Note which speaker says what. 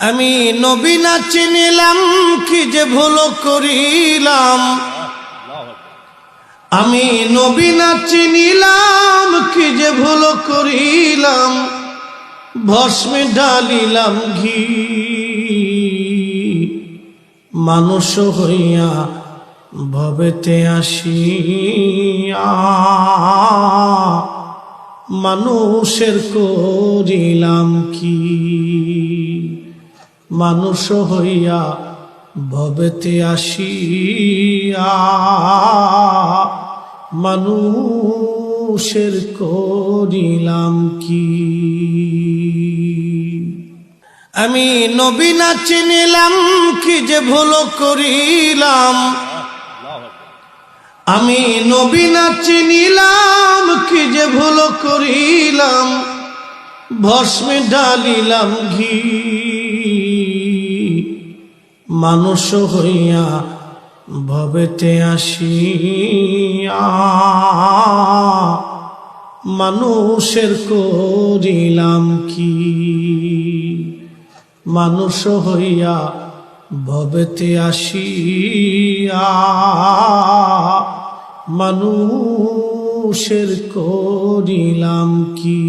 Speaker 1: আমি নবী না চিনিলাম কি যে ভুল করিলাম। আমি নবী না চিনিলাম কি যে ভুল করিলাম। ভস্মে ঢালিলাম ঘি মানুষ হইয়া ভবেতে আসিয়া। মানুষের করিলাম কি মানুষ হইয়া ভবেতে আসিয়া। মানুষের করিলাম কি। আমি নবী না চিনিলাম কি যে ভুল করিলাম। আমি নবী না চিনিলাম কি যে ভুল করিলাম। ভস্মে ঢালিলাম ঘি মানুষ হইয়া ভবেতে আসিয়া। মানুষের করিলাম কি মানুষ হইয়া ভবেতে আসিয়া। মানুষের করিলাম কি।